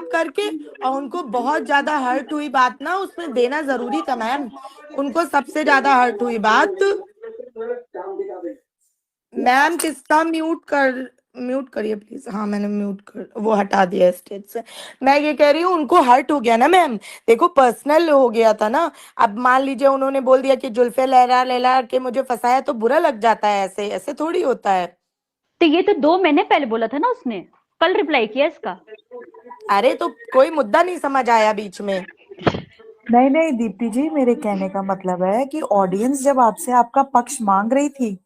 साफ करके, और उनको बहुत ज्यादा हर्ट हुई बात ना, उसमें देना जरूरी था मैम। उनको सबसे ज्यादा हर्ट हुई बात। मैम किसका म्यूट करिए प्लीज। हाँ मैंने म्यूट कर वो हटा दिया स्टेज से। मैं ये कह रही हूँ उनको हर्ट हो गया ना मैम। देखो पर्सनल हो गया था ना। अब मान लीजिए उन्होंने बोल दिया कि जुल्फे लहरा लहरा के मुझे फंसाया, तो बुरा लग जाता है। ऐसे ऐसे थोड़ी होता है। तो ये तो 2 महीने पहले बोला था ना उसने, कल रिप्लाई किया इसका। अरे तो कोई मुद्दा नहीं समझ आया बीच में। नहीं नहीं दीप्ति जी, मेरे कहने का मतलब है कि ऑडियंस जब आपसे आपका पक्ष मांग रही थी,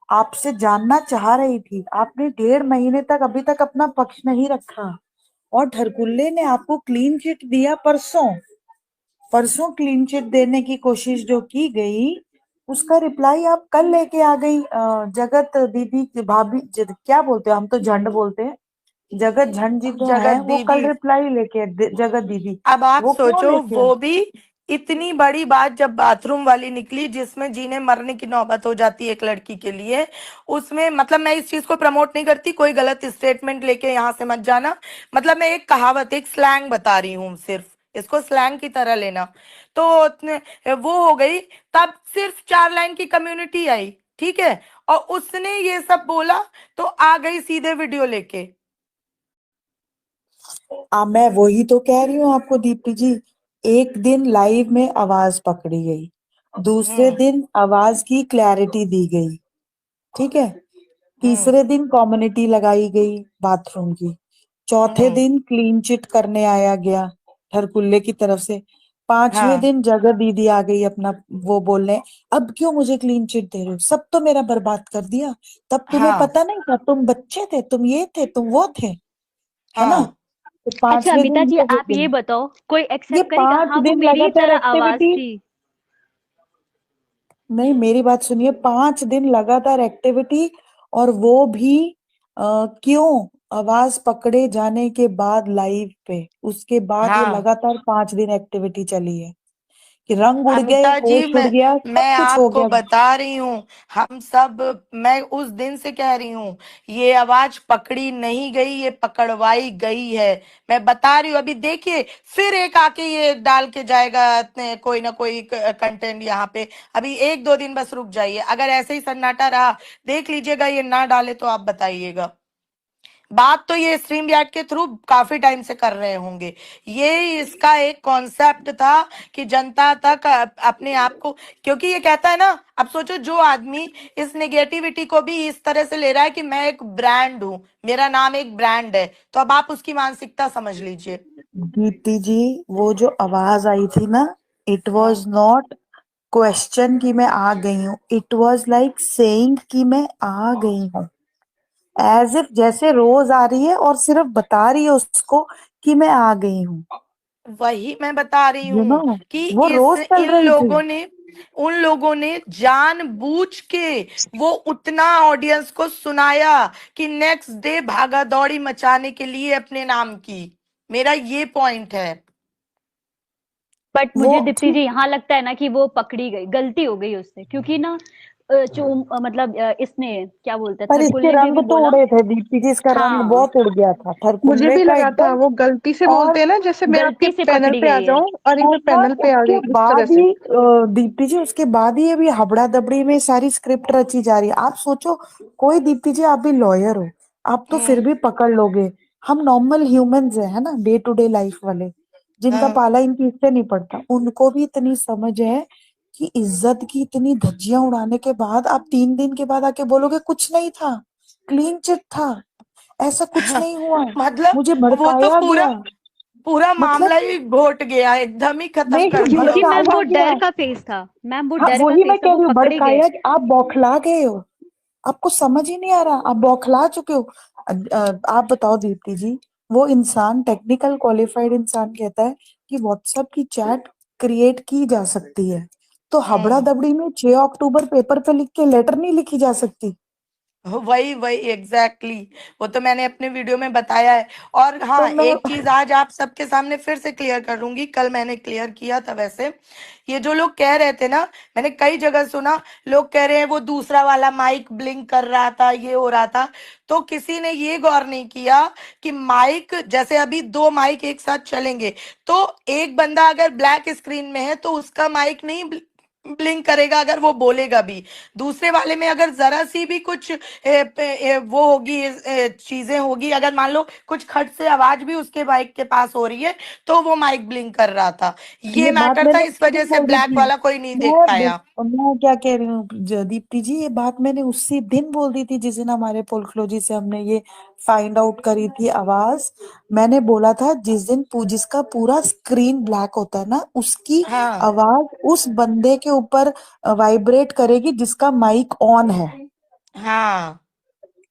आपसे जानना चाह रही थी, आपने 1.5 महीने तक अभी तक अपना पक्ष नहीं रखा, और ढरकुल्ले ने आपको क्लीन चिट दिया परसों। परसों क्लीन चिट देने की कोशिश जो की गई, उसका रिप्लाई आप कल लेके आ गई। जगत दीदी भाभी क्या बोलते हैं, हम तो झंड बोलते हैं, जगत झंड जी जो है जगत वो कल दीदी। रिप्लाई लेके जगत दीदी, अब आप वो क्यों सोचो लेके वो भी इतनी बड़ी बात जब बाथरूम वाली निकली, जिसमें जीने मरने की नौबत हो जाती है एक लड़की के लिए। उसमें मतलब मैं इस चीज को प्रमोट नहीं करती, कोई गलत स्टेटमेंट लेके यहाँ से मत जाना। मतलब मैं एक कहावत, एक स्लैंग बता रही हूँ, सिर्फ इसको स्लैंग की तरह लेना। तो वो हो गई। तब सिर्फ 4 लाइन की कम्युनिटी आई, ठीक है, और उसने ये सब बोला, तो आ गई सीधे वीडियो लेके। मैं वही तो कह रही हूँ आपको दीप्ति जी। एक दिन लाइव में आवाज पकड़ी गई, दूसरे हम्म। दिन आवाज की क्लैरिटी दी गई, ठीक है, हम्म। तीसरे दिन कम्युनिटी लगाई गई बाथरूम की, चौथे हम्म। दिन क्लीन चिट करने आया गया हरकुल्ले की तरफ से, पांचवें हाँ। दिन जगह दीदी आ गई अपना वो बोलने, अब क्यों मुझे क्लीन चिट दे रहे हो, सब तो मेरा बर्बाद कर दिया, तब तुम्हें हाँ। पता नहीं था, तुम बच्चे थे, तुम ये थे, तुम वो थे, है ना। हाँ। तो अच्छा पांचवें अमिता दिन जी, जगह आप ये गई। बताओ, कोई ये एक्सेप्ट करेगा, पांच हाँ वो दिन मेरी लगातार तरह आवाज एक्टिविटी, थी। नहीं मेरी बात सुनिए, 5 दिन लगातार एक्टिविटी, और वो भी क्यों, आवाज पकड़े जाने के बाद लाइव पे, उसके बाद ये हाँ। लगातार 5 दिन एक्टिविटी चली है, कि रंग उड़ गए, अमिता जी, होश उड़ गया, सब मैं कुछ हो आपको गया। बता रही हूँ। हम सब, मैं उस दिन से कह रही हूँ, ये आवाज पकड़ी नहीं गई, ये पकड़वाई गई है। मैं बता रही हूँ, अभी देखिए फिर एक आके ये डाल के जाएगा कोई ना कोई कंटेंट यहाँ पे। अभी 1-2 दिन बस रुक जाइए, अगर ऐसे ही सन्नाटा रहा, देख लीजिएगा, ये ना डाले तो आप बताइएगा। बात तो ये स्ट्रीम यार्ड के थ्रू काफी टाइम से कर रहे होंगे। ये इसका एक कॉन्सेप्ट था कि जनता तक अपने आप को, क्योंकि ये कहता है ना, अब सोचो जो आदमी इस नेगेटिविटी को भी इस तरह से ले रहा है कि मैं एक ब्रांड हूं, मेरा नाम एक ब्रांड है, तो अब आप उसकी मानसिकता समझ लीजिए। दीप्ति जी, वो जो आवाज आई थी ना, it hmm. Was not question कि मैं आ गई हूँ, इट वॉज लाइक सेइंग कि मैं आ गई हूँ, एज इफ जैसे रोज आ रही है और सिर्फ बता रही है उसको कि मैं आ गई हूँ, वही मैं बता रही यू नो, हूं कि वो इस रोज चल इन रही थी। लोगों ने, उन लोगों ने जानबूझ के वो उतना ऑडियंस को सुनाया कि नेक्स्ट डे भागा दौड़ी मचाने के लिए अपने नाम की। मेरा ये पॉइंट है। बट वो मुझे दीप्ति जी ठीक, यहाँ लगता है ना कि वो पकड़ी गई, गलती हो गई उससे, क्योंकि ना मतलब इसने क्या बोलते हैं, पर इसके थरकुल्ले ने रंग भी तो बोला। उड़े थे दीप्ति जी, इसका रंग हाँ, बहुत उड़ गया था मुझे थरकुल्ले भी का लगा था एकदम। वो गलती से और बोलते हैं ना, जैसे मैं आपके गलती से पैनल पकड़ी पे आ गई है। जाऊं और ये मेरे और पैनल पे आ उसके गई इस तरह बाद से। ही दीप्ति जी, उसके बाद ही अभी हबड़ा दबड़ी में सारी स्क्रिप्ट रची जा रही है। आप सोचो, कोई दीप्ति जी आप भी लॉयर हो, आप तो फिर हम्म। भी पकड़ लोगे, हम नॉर्मल ह्यूमंस है ना, डे टू डे लाइफ वाले, जिनका हम्म। पाला इनकी इससे नहीं पड़ता, उनको भी इतनी समझ है कि इज्जत की इतनी धज्जियां उड़ाने के बाद आप 3 दिन के बाद आके बोलोगे कुछ नहीं था, क्लीन चिट था, ऐसा कुछ नहीं हुआ, मतलब मुझे वो तो भड़काया पूरा गया, पूरा मतलब मामला ही घोट गया, एकदम ही खत्म नहीं कर दिया क्योंकि मैम भड़काया वो गया। डर का फेस था, मैम वो हाँ डर का वही मैं फेस था, कह वो रही हूँ, पकड़े गए। भड़काया, आप बौखला गए हो, आपको समझ ही नहीं आ रहा, आप बौखला चुके हो। आप बताओ दीप्ति जी, वो इंसान टेक्निकल क्वालिफाइड इंसान कहता है कि व्हाट्सएप की चैट क्रिएट की जा सकती है, तो हबड़ा हम्म। दबड़ी में 6 अक्टूबर पेपर पे लिख के लेटर नहीं लिखी जा सकती, वही वही एग्जैक्टली वो तो मैंने अपने वीडियो में बताया है। और तो हाँ, मैं एक चीज आज आप सबके सामने फिर से क्लियर कर दूंगी, कल मैंने क्लियर किया था वैसे। ये जो लोग कह रहे थे ना, मैंने कई जगह सुना, लोग कह रहे हैं वो दूसरा वाला माइक ब्लिंक कर रहा था, ये हो रहा था। तो किसी ने ये गौर नहीं किया कि माइक, जैसे अभी दो माइक एक साथ चलेंगे, तो एक बंदा अगर ब्लैक स्क्रीन में है तो उसका माइक नहीं ब्लिंक करेगा अगर वो बोलेगा भी। दूसरे वाले में अगर जरा सी भी कुछ वो होगी, चीजें होगी, अगर मान लो कुछ खट से आवाज भी उसके माइक के पास हो रही है, तो वो माइक ब्लिंक कर रहा था। ये ये बात मैटर था, मैंने इस उस दिन वजह से बोल दी ब्लैक थी। वाला कोई नहीं देख पाया। मैं क्या कह रही हूँ दीप्ति जी, ये बात मैंने उसी दिन बोल दी थी जिस दिन हमारे पोल्कोलॉजी से हमने ये फाइंड आउट करी थी आवाज। मैंने बोला था जिस दिन जिसका पूरा स्क्रीन ब्लैक होता है ना, उसकी हाँ आवाज उस बंदे के ऊपर वाइब्रेट करेगी जिसका माइक ऑन है। हाँ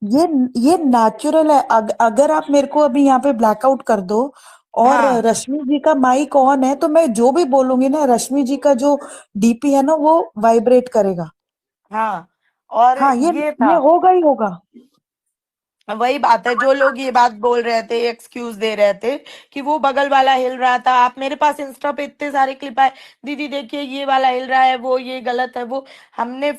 ये ये नेचुरल है। अगर आप मेरे को अभी यहाँ पे ब्लैकआउट कर दो और हाँ रश्मि जी का माइक ऑन है, तो मैं जो भी बोलूंगी ना, रश्मि जी का जो डीपी है ना, वो वाइब्रेट करेगा। हाँ। और हाँ, ये ये था, होगा ही होगा। वही बात है, जो लोग ये बात बोल रहे थे, एक्सक्यूज दे रहे थे कि वो बगल वाला हिल रहा था। आप मेरे पास इंस्टा पे इतने सारे क्लिप आए, दीदी देखिए ये वाला हिल रहा है, वो ये गलत है वो। हमने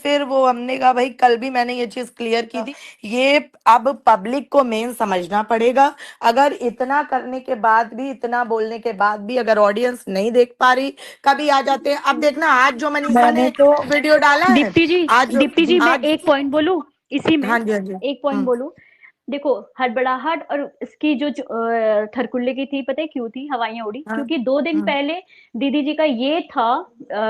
कहा भाई, कल भी मैंने ये चीज क्लियर की थी। ये अब पब्लिक को मेन समझना पड़ेगा। अगर इतना करने के बाद भी, इतना बोलने के बाद भी अगर ऑडियंस नहीं देख पा रही, कभी आ जाते हैं। अब देखना आज जो मनीषा मैंने ने तो वीडियो डाला है, आज दीप्ति जी मैं आज एक पॉइंट बोलूं इसी में, हाँ जी हाँ जी। एक पॉइंट बोलूं। देखो, हड़बड़ाहट और इसकी जो थरकुल्ले की थी, पता है क्यों थी हवाइयां उड़ी? हाँ क्योंकि 2 दिन हाँ पहले दीदी जी का ये था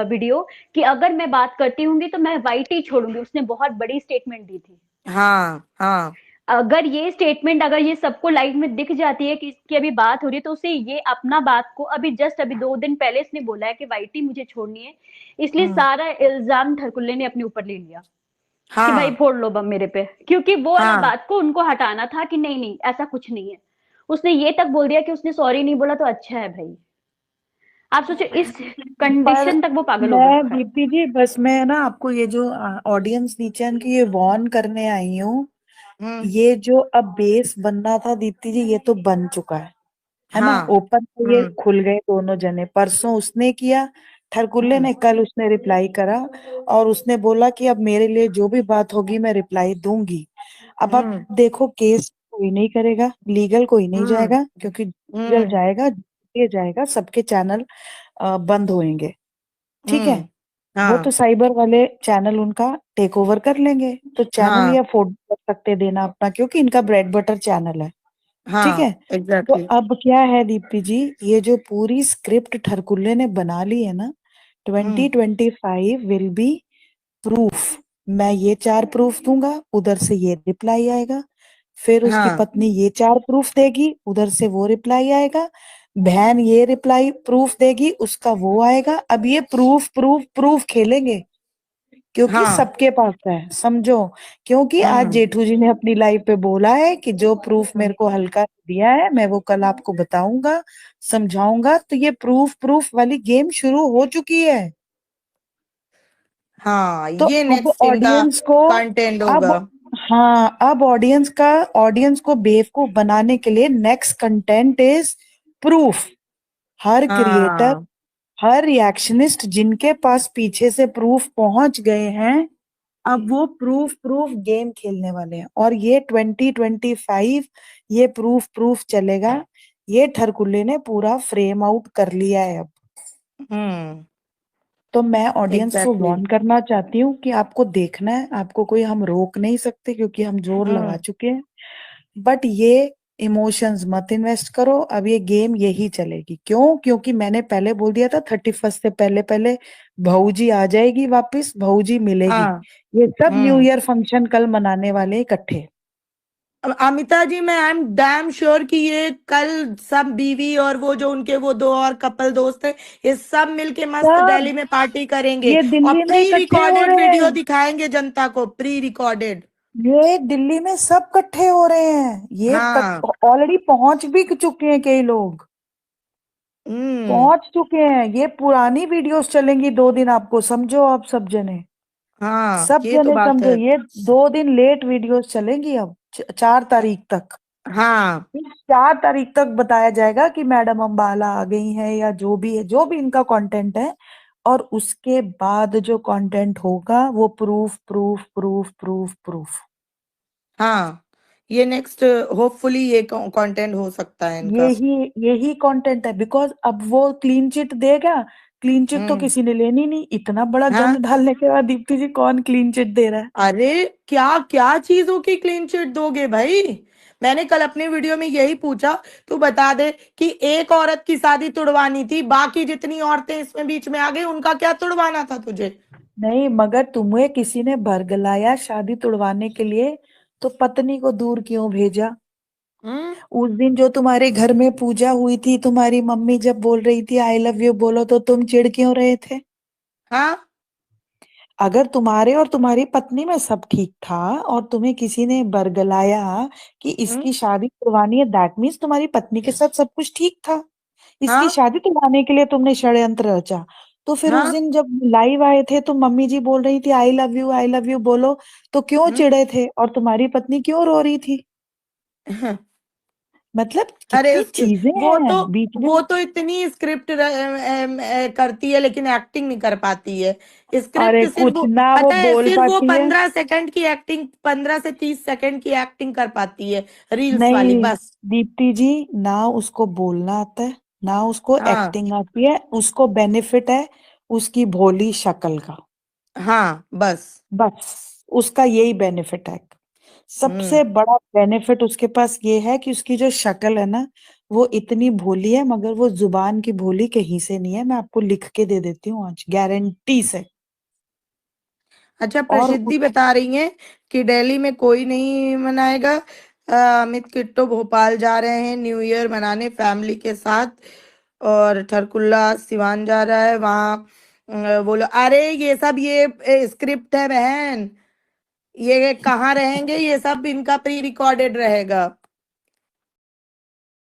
वीडियो कि अगर मैं बात करती हूंगी तो मैं वाइट ही छोड़ूंगी। उसने बहुत बड़ी स्टेटमेंट दी थी। हाँ हाँ अगर ये स्टेटमेंट, अगर ये सबको लाइव में दिख जाती है कि इसकी अभी बात हो रही है, तो उसे ये अपना बात को अभी जस्ट अभी 2 दिन पहले इसने बोला है कि वाइटी मुझे छोड़नी है, इसलिए हम्म, सारा इल्जाम ठरकुल्ले ने अपने ऊपर ले लिया कि भाई हाँ फोड़ लो बम मेरे पे, क्योंकि वो वाला हाँ बात को उनको हटाना था कि नहीं नहीं ऐसा कुछ नहीं है। उसने ये तक बोल दिया कि उसने सॉरी नहीं बोला तो अच्छा है भाई। आप सोचो इस पर कंडीशन तक वो पागल हो मैं रखा है। दीप्ति जी, बस मैं ना आपको ये जो ऑडियंस नीचे की ये वार्न करने आई हूँ। हम्म ये जो अब बेस बनना था दीप्ति जी, ये तो बन चुका है ना। हाँ ओपन तो ये हम्म खुल गए दोनों जने। परसों उसने किया, ठरकुल्ले हम्म ने कल उसने रिप्लाई करा, और उसने बोला कि अब मेरे लिए जो भी बात होगी मैं रिप्लाई दूंगी। अब आप हम्म देखो, केस कोई नहीं करेगा, लीगल कोई नहीं हम्म जाएगा, क्योंकि लीगल हम्म जाएगा, ये जाएगा, सबके चैनल बंद होंगे। ठीक है। हम्म, वो तो हाँ साइबर वाले चैनल उनका टेक ओवर कर लेंगे, तो चैनल ये हाँ अफोर्ड कर सकते देना अपना, क्योंकि इनका ब्रेड बटर चैनल है। ठीक है। हाँ तो एग्जैक्टली। अब क्या है दीप्ति जी, ये जो पूरी स्क्रिप्ट ठरकुल्ले ने बना ली है ना, हम्म 2025 विल बी प्रूफ। मैं ये 4 प्रूफ दूंगा, उधर से ये रिप्लाई आएगा। फिर उसकी हाँ पत्नी ये 4 प्रूफ देगी, उधर से वो रिप्लाई आएगा। बहन ये रिप्लाई प्रूफ देगी, उसका वो आएगा। अब ये प्रूफ प्रूफ प्रूफ खेलेंगे, क्योंकि हाँ सबके पास है, समझो। क्योंकि आज हम्म जेठू जी ने अपनी लाइव पे बोला है कि जो प्रूफ मेरे को हल्का दिया है मैं वो कल आपको बताऊंगा, समझाऊंगा। तो ये प्रूफ प्रूफ वाली गेम शुरू हो चुकी है। हाँ, तो ये अब नेक्स्ट इनका ऑडियंस को, कंटेंट अब, होगा। हाँ, अब ऑडियंस को बेवकूफ बनाने के लिए next content is proof. Her creator, हाँ हर रिएक्शनिस्ट जिनके पास पीछे से प्रूफ पहुंच गए हैं, अब वो प्रूफ प्रूफ गेम खेलने वाले हैं। और ये 2025 ये प्रूफ प्रूफ चलेगा। ये ठरकुल्ले ने पूरा फ्रेम आउट कर लिया है अब। हम्म तो मैं ऑडियंस को एग्जैक्टली। वार्न करना चाहती हूँ कि आपको देखना है, आपको कोई हम रोक नहीं सकते, क्योंकि हम जोर लगा हम्म चुके हैं। बट ये इमोशंस मत इन्वेस्ट करो। अब ये गेम यही चलेगी। क्यों? क्योंकि मैंने पहले बोल दिया था 31 से पहले पहले भौजी आ जाएगी वापस, भौजी मिलेगी। हाँ ये सब न्यू हम्म। ईयर फंक्शन कल मनाने वाले हैं इकट्ठे। अब अमिता जी, मैं आई एम डैम श्योर कि ये कल सब बीवी और वो जो उनके वो दो और कपल दोस्त हैं, ये सब मिलके मस्त सब दिल्ली में पार्टी करेंगे ये और दिल्ली में प्री इकट्ठे हो रिकॉर्डेड रहे वीडियो हैं। दिखाएंगे जनता को, प्री रिकॉर्डेड। ये दिल्ली में सब इकट्ठे हो रहे हैं। ये हाँ ऑलरेडी पहुंच भी चुके हैं कई लोग, हम्म पहुंच चुके हैं। ये पुरानी वीडियोस चलेंगी 2 दिन, आपको समझो आप सब जने। हाँ सब ये तो जने बात समझो, है। ये 2 दिन लेट वीडियोस चलेंगी अब, 4 तारीख तक। हाँ। फिर 4 तारीख तक बताया जाएगा कि मैडम अम्बाला आ गई हैं, या जो भी है, जो भी इनका कंटेंट है। और उसके बाद जो कंटेंट होगा वो proof proof proof proof proof. हाँ ये नेक्स्ट होपफुली ये कंटेंट हो सकता है इनका। यही यही कंटेंट है, बिकॉज अब वो क्लीन चिट देगा। क्लीन चिट तो हम्म। किसी ने लेनी नहीं, इतना बड़ा हाँ। गंद डालने के बाद दीप्ति जी कौन क्लीन चिट दे रहा है? अरे क्या क्या चीजों की क्लीन चिट दोगे भाई? मैंने कल अपने वीडियो में यही पूछा, तू बता दे कि एक औरत की शादी तुड़वानी थी, बाकी जितनी औरतें इसमें बीच में आ गई उनका क्या तुड़वाना था तुझे? नहीं, मगर तुम्हें किसी ने बरगलाया शादी तुड़वाने के लिए, तो पत्नी को दूर क्यों भेजा? हम्म। उस दिन जो तुम्हारे घर में पूजा हुई थी, तुम्हारी मम्मी जब बोल रही थी आई लव यू बोलो, तो तुम चिढ़ क्यों रहे थे? हाँ। अगर तुम्हारे और तुम्हारी पत्नी में सब ठीक था, और तुम्हें किसी ने बरगलाया कि हम्म। इसकी शादी करवानी है, दैट मीन्स तुम्हारी पत्नी के साथ सब कुछ ठीक था। इसकी हाँ। शादी करवाने के लिए तुमने षड्यंत्र रचा। तो फिर उस हाँ। दिन जब लाइव आए थे तो मम्मी जी बोल रही थी आई लव यू बोलो, तो क्यों हम्म। चिढ़े थे, और तुम्हारी पत्नी क्यों रो रही थी? मतलब अरे कितनी उसके चीजें हैं बीच में। वो तो इतनी स्क्रिप्ट करती है लेकिन एक्टिंग नहीं कर पाती है। स्क्रिप्ट अरे सिर्फ कुछ ना वो पता है, बोल सिर्फ वो पाती है। 15 सेकंड की एक्टिंग, 15 से 30 सेकंड की एक्टिंग कर पाती है, रील्स वाली नहीं बस। दीप्ति जी, ना उसको बोलना आता है, ना उसको हाँ। एक्टिंग आती है, उसको बेनिफिट है उसकी भोली शक्ल का। हाँ बस। बस उसका यही बेनिफिट है। हम्म। सबसे बड़ा बेनिफिट उसके पास ये है कि उसकी जो शक्ल है ना, वो इतनी भोली है, मगर वो जुबान की भोली कहीं से नहीं है। मैं आपको लिख के दे देती हूँ आज, गारंटी से। अच्छा, और प्रसिद्धि बता रही हैं कि दिल्ली में कोई नहीं मनाएगा। अमित किट्टो भोपाल जा रहे हैं न्यू ईयर मनाने फैमिली के साथ, और ठरकुल्ला सिवान जा रहा है वहाँ। बोलो अरे ये सब ये स्क्रिप्ट है बहन, ये कहाँ रहेंगे, ये सब इनका प्री रिकॉर्डेड रहेगा।